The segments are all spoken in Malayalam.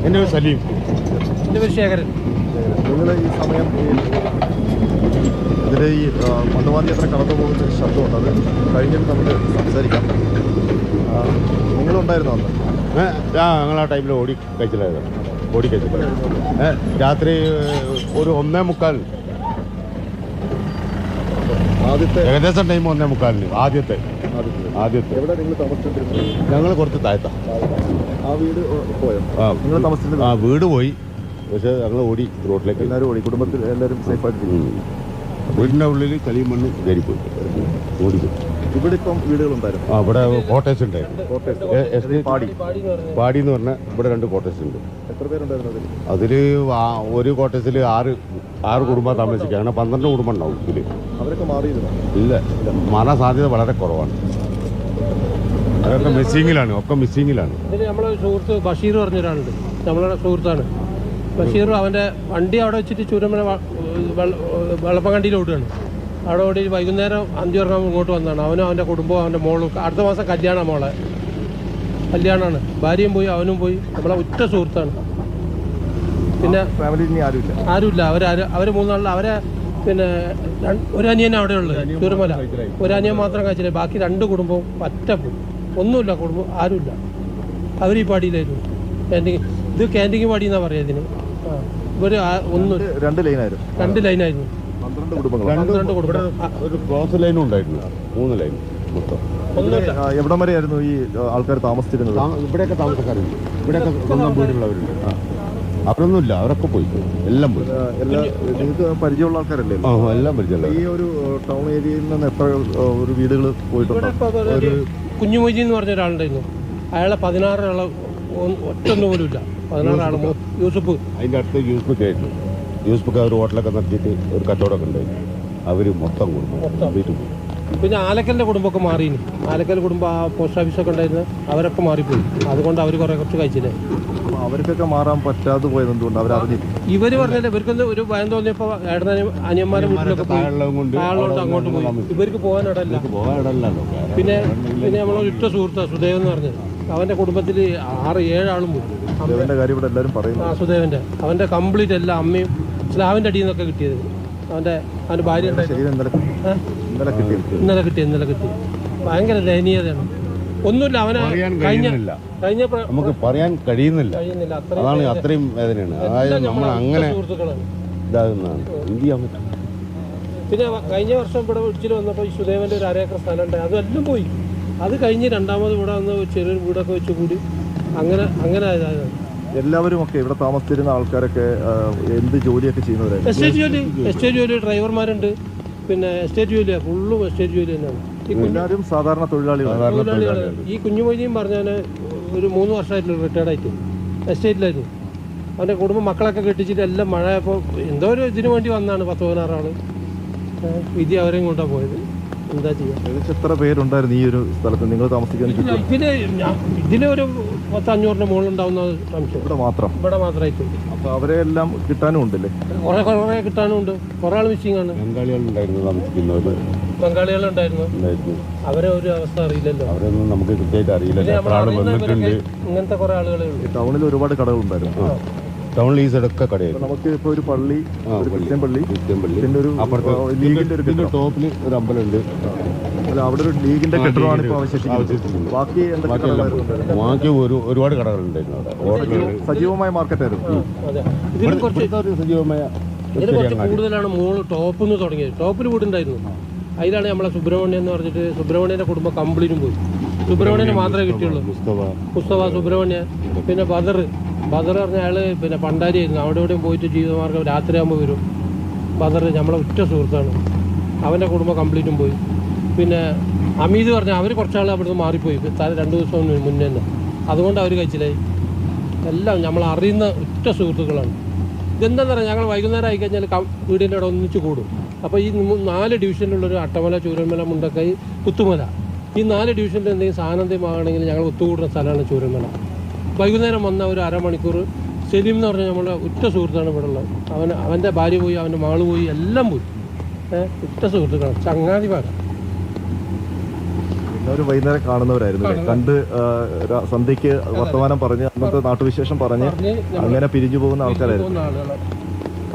എൻ്റെ പേര് സലീം. എൻ്റെ പേര് ശേഖരൻ. നിങ്ങൾ ഈ സമയം ഇതിൽ ഈ മണ്ണുമാന്തി എത്ര കടന്നു പോകുന്നൊരു ശബ്ദമുണ്ട്, അത് കഴിഞ്ഞിട്ട് നമുക്ക് സംസാരിക്കാം. നിങ്ങളുണ്ടായിരുന്നോ അന്ന്? ഞങ്ങൾ ആ ടൈമിൽ ഓടി കഴിച്ചില്ല. രാത്രി ഒരു 1:45 ആദ്യത്തെ ഏകദേശം ടൈം 1:45 ആദ്യത്തെ. എവിടെ നിങ്ങൾ താമസിച്ചിരുന്നത്? ഞങ്ങൾ കുറച്ച് താഴ്ത്താം. ആ വീട് പോയോ? നിങ്ങൾ താമസിച്ചിരുന്നത്? ആ വീട് പോയി, പക്ഷെ ഞങ്ങൾ ഓടി റോഡിലേക്ക്. എല്ലാവരും ഓടി, കുടുംബത്തിൽ എല്ലാവരും സേഫായിട്ട്. വീടിൻ്റെ ഉള്ളിൽ കളിയും മണ്ണ് കയറിപ്പോയി, ഓടിപ്പോയി. ഇവിടെ ഇപ്പം വീടുകളുണ്ടായിരുന്നു? ഇവിടെ കോട്ടേഴ്സ് ഉണ്ടായിരുന്നു. പാടി എന്ന് പറഞ്ഞാൽ ഇവിടെ 2 കോട്ടേഴ്സ് ഉണ്ട്. എത്ര പേരുണ്ടായിരുന്നു അതിൽ? ഒരു കോട്ടേഴ്സിൽ 6 കുടുംബം താമസിക്കുക. അങ്ങനെ 12 കുടുംബം ഉണ്ടാവും ഇതിൽ. അവരൊക്കെ മാറിയിരുന്നു? ഇല്ല, മാറാൻ സാധ്യത വളരെ കുറവാണ്. അതൊക്കെ മിസ്സിങ്ങിലാണ്, ഇതിൽ നമ്മളെ സുഹൃത്ത് ബഷീർ പറഞ്ഞൊരാളുണ്ട്, നമ്മളുടെ സുഹൃത്താണ് ബഷീർ. അവൻ്റെ വണ്ടി അവിടെ വെച്ചിട്ട് ചൂരമല വെള്ളപ്പങ്കണ്ടിയിൽ ഓടുകയാണ്. അവിടെ ഓടി വൈകുന്നേരം 5 ഇറങ്ങാൻ ഇങ്ങോട്ട് വന്നതാണ്. അവനും അവൻ്റെ കുടുംബവും അവൻ്റെ മോളും. അടുത്ത മാസം കല്യാണമാണ്, മോളെ കല്യാണമാണ്. ഭാര്യയും പോയി, അവനും പോയി. നമ്മളെ ഉറ്റ സുഹൃത്താണ്. പിന്നെ ഫാമിലി ആരുമില്ല. അവർ 3 നാളിൽ അവരെ പിന്നെ ഒരു അനിയൻ അവിടെ ഉള്ളത് ചൂരമല. ഒരു അനിയൻ മാത്രം കഴിച്ചില്ല, ബാക്കി 2 കുടുംബവും പറ്റപ്പും. ഒന്നുമില്ല, കുടുംബം ആരുമില്ല. അവർ ഈ പാടിയിലായിരുന്നു. ഇത് ക്യാൻറ്റീൻ പാടി എന്നാ പറയാ ഇതിന്. ഇവർ 2 ലൈനായിരുന്നു. 2 ലൈനായിരുന്നു. 12 കുടുംബങ്ങൾ. ഒരു ക്രോസ് ലൈനും ഉണ്ടായിരുന്നു, 3 ലൈൻ മൊത്തം. എവിടം വരെയായിരുന്നു ഈ ആൾക്കാർ താമസിച്ചിരുന്നത്? ഇവിടെയൊക്കെ താമസക്കാരുണ്ട്, ഇവിടെയൊക്കെ സ്വന്തം വീടുള്ളവരുണ്ട്. അവരൊന്നുമില്ല, അവരൊക്കെ പോയി, എല്ലാം പോയി. നിങ്ങൾക്ക് പരിചയമുള്ള ആൾക്കാരല്ലേ? എല്ലാം പരിചയമുള്ള. ഈ ഒരു ടൗൺ ഏരിയയിൽ നിന്ന് എത്ര ഒരു വീടുകൾ പോയിട്ടുണ്ട്? ഒരു കുഞ്ഞുമൊയ്ജി എന്ന് പറഞ്ഞ ഒരാളുണ്ടായിരുന്നു. അയാളെ 16 ആളെ ഒറ്റൊന്നും പോലും ഇല്ല. 16 ആൾ. യൂസുഫ്, അതിൻ്റെ അടുത്ത് യൂസുഫ് ആയിരുന്നു. യൂസുഫ് ഒരു ഹോട്ടലൊക്കെ നടത്തിയിട്ട് ഒരു കച്ചവടമൊക്കെ ഉണ്ടായിരുന്നു. അവർ മൊത്തം കുടുംബം വീട്ടിൽ പോയി. പിന്നെ ആലക്കലിൻ്റെ കുടുംബമൊക്കെ മാറിയിന്. ആലക്കൽ കുടുംബം ആ പോസ്റ്റ് ഓഫീസൊക്കെ ഉണ്ടായിരുന്നു, അവരൊക്കെ മാറിപ്പോയി. അതുകൊണ്ട് അവർ കുറച്ച് കഴിച്ചില്ലേ. അവർക്കൊക്കെ മാറാൻ പറ്റാതെ പോയത് എന്തുകൊണ്ട്? അവരറിഞ്ഞില്ല. ഇവർ പറഞ്ഞാൽ ഇവർക്കൊന്ന് ഒരു ഭയം തോന്നിയപ്പോൾ അനിയന്മാരെ വീട്ടിലൊക്കെ താഴോട്ട് അങ്ങോട്ട് പോയി. ഇവർക്ക് പോകാൻ ഇടമല്ല. പിന്നെ നമ്മളെ ഇഷ്ട സുഹൃത്താണ് സുദേവൻ എന്ന് പറഞ്ഞത്. അവൻ്റെ കുടുംബത്തിൽ 6-7 ആളും പോയി. സുദേവൻ്റെ അവൻ്റെ കംപ്ലീറ്റ് എല്ലാം അമ്മയും സ്ലാവിൻ്റെ അടിയിൽ നിന്നൊക്കെ കിട്ടിയത്. അവൻ്റെ ഭാര്യ ഇന്നലെ കിട്ടി. ഭയങ്കര ദയനീയതയാണ്. ഒന്നുമില്ല. അവനെ നമുക്ക് പറയാൻ കഴിയുന്നില്ല. അതാണ് അത്രയും വേദനയാണ്. അതായത് നമ്മൾ അങ്ങനെ ഇതാകുന്നതാണ്. എന്ത് ചെയ്യാൻ പറ്റും? പിന്നെ കഴിഞ്ഞ വർഷം ഇവിടെ വിളിച്ചിട്ട് വന്നപ്പോൾ ഈ സുദേവൻ്റെ ഒരു 1/2 ഏക്കർ സ്ഥലം ഉണ്ടായി, അതെല്ലാം പോയി. അത് കഴിഞ്ഞ് 2ാമത് ഇവിടെ വന്ന് ചെറിയൊരു വീടൊക്കെ വെച്ച് കൂടി അങ്ങനെ ആയതാണ്. എല്ലാവരും ഒക്കെ ഇവിടെ താമസിച്ചിരുന്ന ആൾക്കാരൊക്കെ എന്ത് ജോലിയൊക്കെ ചെയ്യുന്നവരായിരുന്നു? എസ്റ്റേറ്റ് ജോലി ഡ്രൈവർമാരുണ്ട്. പിന്നെ എസ്റ്റേറ്റ് ജോലിയാണ്, ഫുള്ളും എസ്റ്റേറ്റ് ജോലി തന്നെയാണ്. എല്ലാവരും സാധാരണ തൊഴിലാളികളാണ്. ഈ കുഞ്ഞുമൊയ്ജിയും പറഞ്ഞാൽ ഒരു 3 വർഷമായിട്ടുള്ള റിട്ടയർഡായിട്ട് എസ്റ്റേറ്റിലായിരുന്നു. അവൻ്റെ കുടുംബം മക്കളൊക്കെ കെട്ടിച്ചിട്ട് എല്ലാം മഴയപ്പോൾ എന്തോ ഒരു ഇതിനു വേണ്ടി വന്നതാണ്. 10-16 ആൾ. വിധി അവരെയും കൊണ്ടാണ് പോയത്. എന്താ ചെയ്യുക? എത്ര പേരുണ്ടായിരുന്നു ഈ ഒരു സ്ഥലത്ത് നിങ്ങൾ താമസിക്കുന്ന? ഇതിലൊരു 10-500 മുകളിലുണ്ടാവുന്ന സംശയം. ഇവിടെ മാത്രമായിട്ട്. അപ്പോൾ അവരെ എല്ലാം കിട്ടാനും ഉണ്ടല്ലേ? കുറേ കിട്ടാനും ഉണ്ട്. കുറേ ആൾ മിസ്സിംഗ് ആണ്. ബംഗാളികളുണ്ടായിരുന്നു. അവരെ ഒരു അവസ്ഥ അറിയില്ലല്ലോ. അവരൊന്നും നമുക്ക് കൃത്യമായിട്ട് അറിയില്ല. ഇങ്ങനത്തെ കുറേ ആളുകളെ ഉണ്ട്. ടൗണിൽ ഒരുപാട് കടകളുണ്ടായിരുന്നു. ടൗണിൽ ഈ സൈഡൊക്കെ കടയായിരുന്നു. നമുക്ക് ഇപ്പോൾ ഒരു പള്ളി, ക്രിസ്ത്യൻ പള്ളി, പിന്നെ ഒരു ലീഗിന്റെ ഒരു ടോപ്പിൽ ഒരു അമ്പലമുണ്ട്. അവിടെ ഒരു ലീഗിന്റെ കെട്ടിടമാണ് ഇപ്പോൾ അവശേഷിക്കുന്നത്. ബാക്കി ഒരുപാട് കടകളുണ്ടായിരുന്നു അവിടെ. സജീവമായ മാർക്കറ്റായിരുന്നു. സജീവമായ കുറച്ച് കൂടുതലാണ് ടോപ്പിൽ നിന്ന് തുടങ്ങിയത്. ടോപ്പിൽ വീടുണ്ടായിരുന്നു. അതിലാണ് നമ്മളെ സുബ്രഹ്മണ്യം എന്ന് പറഞ്ഞിട്ട് സുബ്രഹ്മണ്യൻ്റെ കുടുംബം കംപ്ലീറ്റും പോയി. സുബ്രഹ്മണ്യനെ മാത്രമേ കിട്ടിയുള്ളൂ. മുസ്തഫ, സുബ്രഹ്മണ്യൻ, പിന്നെ ബദർ പറഞ്ഞ അയാൾ പിന്നെ പണ്ടാരിയായിരുന്നു. അവിടെ എവിടെയും പോയിട്ട് ജീവിതമാർഗ്ഗം രാത്രിയാകുമ്പോൾ വരും. ബദർ നമ്മളെ ഉറ്റ സുഹൃത്താണ്. അവൻ്റെ കുടുംബം കംപ്ലീറ്റും പോയി. പിന്നെ അമീദ് പറഞ്ഞാൽ അവർ കുറച്ചാൾ അവിടുന്ന് മാറിപ്പോയി 2 ദിവസം മുന്നേ തന്നെ. അതുകൊണ്ട് അവർ കഴിച്ചില്ലായി. എല്ലാം നമ്മൾ അറിയുന്ന ഉറ്റ സുഹൃത്തുക്കളാണ്. ഇതെന്താണെന്ന് പറഞ്ഞാൽ ഞങ്ങൾ വൈകുന്നേരം ആയിക്കഴിഞ്ഞാൽ വീടിൻ്റെ അവിടെ ഒന്നിച്ച് കൂടും. അപ്പോൾ ഈ 4 ഡിവിഷനിലുള്ളൊരു അട്ടമല, ചൂരന്മല, മുണ്ടക്കൈ, പുത്തുമല, ഈ 4 ഡിവിഷനിൽ എന്തെങ്കിലും സാധനം ആകണമെങ്കിൽ ഞങ്ങൾ ഒത്തുകൂടുന്ന സ്ഥലമാണ് ചൂരന്മല. വൈകുന്നേരം വന്ന ഒരു അരമണിക്കൂർ സലീം എന്ന് പറഞ്ഞാൽ നമ്മളെ ഉറ്റ സുഹൃത്താണ് ഇവിടെ ഉള്ളത്. അവൻ്റെ ഭാര്യ പോയി, അവൻ്റെ മകള് പോയി, എല്ലാം പോയി. ഉറ്റ സുഹൃത്തുക്കളാണ്, ചങ്ങാതിമാരാണ്. ഒരു വൈകുന്നേരം കാണുന്നവരായിരുന്നു അല്ലേ? കണ്ട് സന്ധ്യക്ക് വർത്തമാനം പറഞ്ഞ് അന്നത്തെ നാട്ടുവിശേഷം പറഞ്ഞ് അങ്ങനെ പിരിഞ്ഞു പോകുന്ന ആൾക്കാരായിരുന്നു.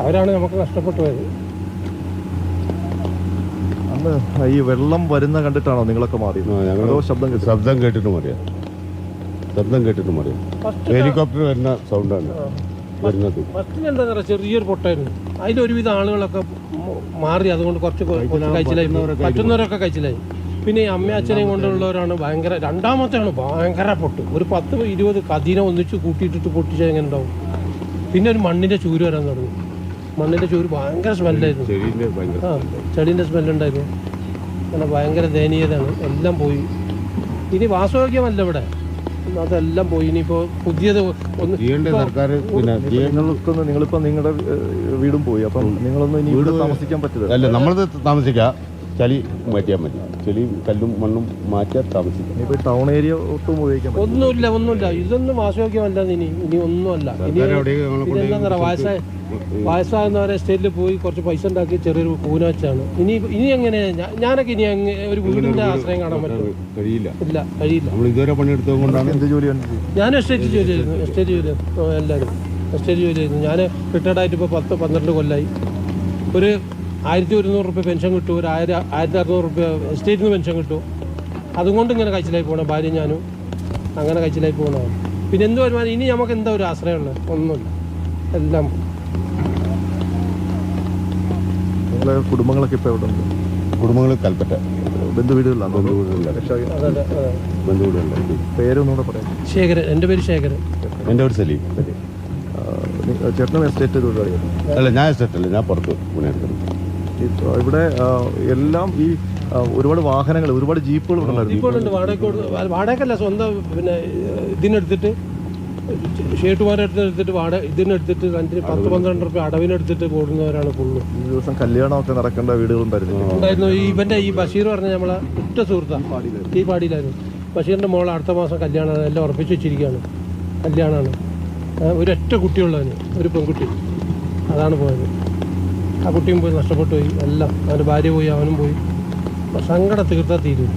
അവരാണ് നമുക്ക് നഷ്ടപ്പെട്ടു പോയത്. അന്ന് ഈ വെള്ളം വരുന്ന കണ്ടിട്ടാണോ നിങ്ങളൊക്കെ മാറിയത്? ഞങ്ങളോ ശബ്ദം കേട്ടിട്ട് മാറിയാ. ശബ്ദം കേട്ടിട്ട് മാറിയാ. ഹെലികോപ്റ്റർ വരുന്ന സൗണ്ടാണ് വരുന്നത്. ഫസ്റ്റിൽ എന്താ പറയുക, ചെറിയൊരു പൊട്ടായിരുന്നു. അതിലൊരുവിധ ആളുകളൊക്കെ മാറി. അതുകൊണ്ട് കുറച്ച് കഴിച്ചിലായി, പറ്റുന്നവരൊക്കെ കഴിച്ചിലായി. പിന്നെ ഈ അമ്മ അച്ഛനെയും കൊണ്ടുള്ളവരാണ് ഭയങ്കര. രണ്ടാമത്തെയാണ് ഭയങ്കര പൊട്ട്. ഒരു 10-20 കതിനെ ഒന്നിച്ച് കൂട്ടിയിട്ടിട്ട് പൊട്ടിച്ചാൽ എങ്ങനെ ഉണ്ടാവും. പിന്നെ ഒരു മണ്ണിൻ്റെ ചൂര് വരാൻ തുടങ്ങി. മണ്ണിൻ്റെ ചൂര് ഭയങ്കര സ്മെല്ലായിരുന്നു. ചെടീൻ്റെ സ്മെല്ലുണ്ടായിരുന്നു. അങ്ങനെ ഭയങ്കര ദയനീയതയാണ്. എല്ലാം പോയി. ഇനി വാസയോഗ്യമല്ല ഇവിടെ. അതെല്ലാം പോയി. ഇനിയിപ്പോൾ പുതിയത് സർക്കാർ നിങ്ങളിപ്പോൾ നിങ്ങളുടെ വീടും പോയി. അപ്പം നിങ്ങളൊന്നും ഇനി വീട് താമസിക്കാൻ പറ്റില്ല. അല്ല, നമ്മളത് താമസിക്കാം. ചളി മാറ്റിയാൽ മതി. ചെളിയും കല്ലും മണ്ണും മാറ്റാൻ താമസിക്കാം. ഇനിയിപ്പോൾ ടൗൺ ഏരിയ ഒട്ടും ഉപയോഗിക്കാൻ ഒന്നുമില്ല. ഇതൊന്നും വാസയോഗ്യമല്ല. ഇനി ഒന്നുമല്ല. ഇനി ഇതെന്താ പറയുക, വയസ്സാകുന്നവരെ എസ്റ്റേറ്റിൽ പോയി കുറച്ച് പൈസ ഉണ്ടാക്കി ചെറിയൊരു കൂന വെച്ചാണ്. ഇനി എങ്ങനെ ഞാനൊക്കെ ഇനി ഒരു വീടിന്റെ ആശ്രയം കാണാൻ പറ്റും? കഴിയില്ല. ഇതുവരെ പണിയെടുത്തുകൊണ്ടാണ്. എന്ത് ജോലിയാണ്? ഞാൻ എസ്റ്റേറ്റ് ജോലി ആയിരുന്നു. എല്ലാവരും എസ്റ്റേറ്റ് ജോലി ആയിരുന്നു. ഞാൻ റിട്ടയർഡ് ആയിട്ട് ഇപ്പോൾ 10-12 കൊല്ലമായി. ഒരു 1100 റുപ്യ പെൻഷൻ കിട്ടും. ഒരു 1600 റുപ്യ എസ്റ്റേറ്റിൽ നിന്ന് പെൻഷൻ കിട്ടും. അതുകൊണ്ട് ഇങ്ങനെ കഴിച്ചിലായി പോകണം. ഭാര്യ ഞാനും അങ്ങനെ കഴിച്ചിലായി പോകണമാണ്. പിന്നെ എന്ത് വരുമാനം? ഇനി നമുക്ക് എന്താ ഒരു ആശ്രയമുള്ളത്? ഒന്നുമില്ല. എല്ലാം നിങ്ങളെ കുടുംബങ്ങളൊക്കെ ഇപ്പോൾ എവിടെ ഉണ്ട്? കുടുംബങ്ങൾ കൽപ്പറ്റ ബന്ധുവീടുകളിലാണ്. പേരൊന്നുകൂടെ പറയാം. ശേഖരൻ. എൻ്റെ പേര് ശേഖരൻ. എൻ്റെ പേര് സലീം. ചേട്ടനും എസ്റ്റേറ്റ് തൊഴിലാളിയാണ്? അല്ല, ഞാൻ എസ്റ്റേറ്റ് അല്ല, ഞാൻ പുറത്ത് പുണ്യെടുക്കുന്നു. ഇവിടെ എല്ലാം ഈ ഒരുപാട് വാഹനങ്ങൾ, ഒരുപാട് ജീപ്പുകൾ ജീപ്പുകളുണ്ട്. വാടകയ്ക്കല്ല, സ്വന്തം. പിന്നെ ഇതിനെടുത്തിട്ട് ഷേട്ടുമാരെടുത്തിട്ട് ഇതിനെടുത്തിട്ട് 10-12 റുപ്യ അടവിനെടുത്തിട്ട് കൂടുന്നവരാണ് ഫുള്ള്. ഈ ദിവസം കല്യാണമൊക്കെ നടക്കേണ്ട വീടുകളുണ്ടായിരുന്നു. ഇവൻ്റെ ഈ ബഷീർ പറഞ്ഞ നമ്മളെ ഉറ്റ സുഹൃത്താണ്. ഈ പാടിയിലായിരുന്നു. ബഷീറിൻ്റെ മോളെ അടുത്ത മാസം കല്യാണമാണ്. എല്ലാം ഉറപ്പിച്ച് വെച്ചിരിക്കുകയാണ്. കല്യാണമാണ്. ഒരൊറ്റ കുട്ടിയുള്ളവന്, ഒരു പെൺകുട്ടി. അതാണ് പോയത്. ആ കുട്ടിയും പോയി, നഷ്ടപ്പെട്ടു പോയി. എല്ലാം. അവൻ്റെ ഭാര്യ പോയി, അവനും പോയി. സങ്കടം തീർത്താൽ തീരും.